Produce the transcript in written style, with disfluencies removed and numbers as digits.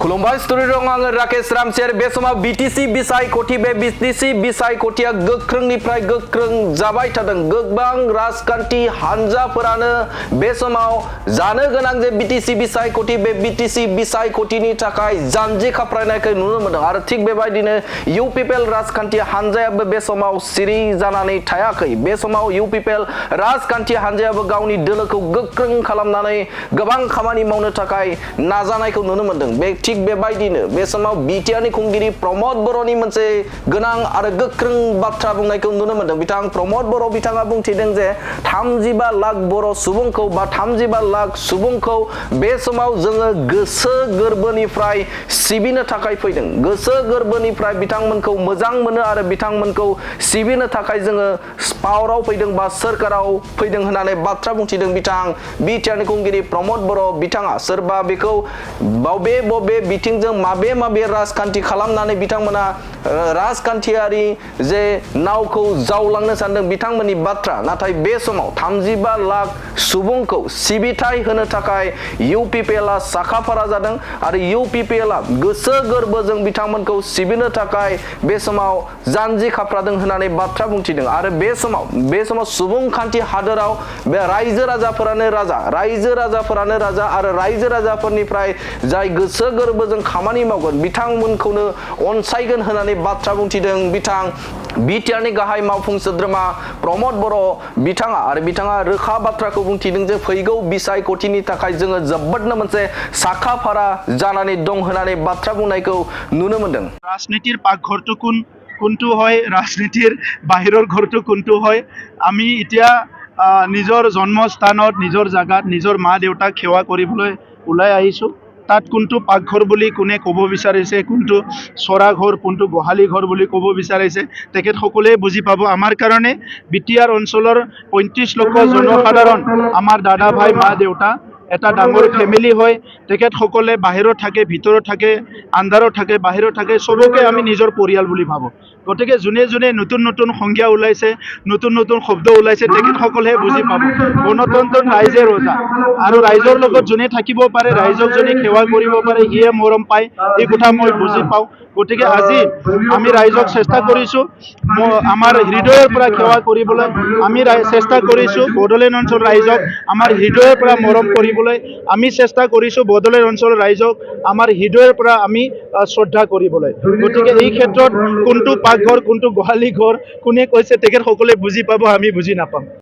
खुलुमबाय स्टुडिय'आव आङो राकेश रामसियार बे समाव बिटिसि बिसायख'थि बे बिटिसि बिसायख'थिया गोख्रोंनिफ्राय गोख्रों जाबाय थादों। गोबां राजखान्थि हानजाफोरानो बे समाव जानो गोनां जे बिटिसि बिसायख'थि बे बिटिसि बिसायख'थिनि थाखाय जानजि खाफ्रायनायखौ नुनो मोनदों आरो थिग बेबायदिनो इउपिपिएल राजखान्थि हानजायाबो बे समाव सिरि जानानै थायाखै। बे समाव इउपिपिएल राजखान्थि हानजायाबो गावनि दोलोखौ गोख्रों खालामनानै गोबां खामानि मावनो थाखाय नाजानायखौ नुनो मोनदों। थिग बेबायदिनो बे समाव बिटिआरनि खुंगिरि प्रमद बर'नि मोनसे गोनां आरो गोख्रों बाथ्रा बुंनायखौ नुनो मोनदों। बिथां प्रमद बर' बिथाङा बुंथिदों जे 35 लाख बर' सुबुंखौ बा 35 लाख सुबुंखौ बे समाव जोङो गोसो गोरबोनिफ्राय सिबिनो थाखाय फैदों। गोसो गोरबोनिफ्राय बिथांमोनखौ मोजां मोनो आरो बिथांमोनखौ सिबिनो थाखाय जोङो पावाराव फैदों बा सोरखाराव फैदों होननानै बाथ्रा बुंथिदों बिथां बिटिआरनि खुंगिरि प्रमद बर' बिथाङा। सोरबा बेखौ बबे बिथिंजों माबे राजखान्थि खालामनानै बिथांमोना राजखान्थियारि जे नावखौ जावलांनो सानदों बिथांमोननि बाथ्रा। नाथाय बे समाव 35 लाख सुबुंखौ सिबिथाय होनो थाखाय इउपिपिएलआ साखाफारा जादों आरो इउपिपिएलआ गोसो गोरबोजों बिथांमोनखौ सिबिनो थाखाय बे समाव जानजि खाफ्रादों होननानै बाथ्रा बुंथिदों। आरो बे समाव सुबुंखान्थि हादोराव बे रायजो राजाफोरानो राजा आरो रायजो राजाफोरनिफ्राय जाय गोसो गोरबोजों खामानि मावगोन बिथांमोनखौनो अनसायगोन होननानै बाथ्रा बुंथिदों बिथां बिटिआरनि गाहाय मावफुं सोद्रोमा प्रमद बर' बिथाङा। आरो बिथाङा रोखा बाथ्राखौ बुंथिदों जे फैगौ बिसायख'थिनि थाखाय जोङो जोबोदनो मोनसे साखाफारा जानानै दं होननानै बाथ्रा बुंनायखौ नुनो मोनदों। राजनीतिर पाकघरটো কোনটো হয়, ৰাজনীতিৰ বাহিৰৰ ঘৰটো কোনটো হয়, আমি এতিয়া নিজৰ জন্মস্থানত নিজৰ জাগাত নিজৰ মা দেউতাক সেৱা কৰিবলৈ ওলাই আহিছোঁ। তাত কোনটো পাকঘৰ বুলি কোনে ক'ব বিচাৰিছে, কোনটো চৰা ঘৰ, কোনটো গোহালি ঘৰ বুলি ক'ব বিচাৰিছে তেখেতসকলে বুজি পাব। আমাৰ কাৰণে বিটিআৰ অঞ্চলৰ 35 লাখ জনসাধাৰণ আমাৰ দাদা ভাই মা দেউতা এটা ডাঙৰ ফেমিলি হয়। তেখেতসকলে বাহিৰত থাকে, ভিতৰত থাকে, আন্ধাৰত থাকে, বাহিৰত থাকে, চবকে আমি নিজৰ পৰিয়াল বুলি ভাবোঁ। গতিকে যোনে নতুন সংজ্ঞা ওলাইছে, নতুন শব্দ ওলাইছে তেখেতসকলেহে বুজি পাব। গণতন্ত্ৰত ৰাইজে ৰজা আৰু ৰাইজৰ লগত যোনে থাকিব পাৰে, ৰাইজক যোনে সেৱা কৰিব পাৰে সিয়ে মৰম পায়, এই কথা মই বুজি পাওঁ। গতিকে আজি আমি ৰাইজক চেষ্টা কৰিছোঁ আমাৰ হৃদয়ৰ পৰা সেৱা কৰিবলৈ। আমি চেষ্টা কৰিছোঁ বড়োলেণ্ড অঞ্চল ৰাইজক আমাৰ হৃদয়ৰ পৰা মৰম কৰিবলৈ। আমি চেষ্টা কৰিছোঁ বড়োলেণ্ড অঞ্চল ৰাইজক আমাৰ হৃদয়ৰ পৰা আমি শ্ৰদ্ধা কৰিবলৈ। গতিকে এই ক্ষেত্ৰত কোনটো পাকঘৰ, কোনটো গোহালি ঘৰ কোনে কৈছে তেখেতসকলে বুজি পাব, আমি বুজি নাপাম।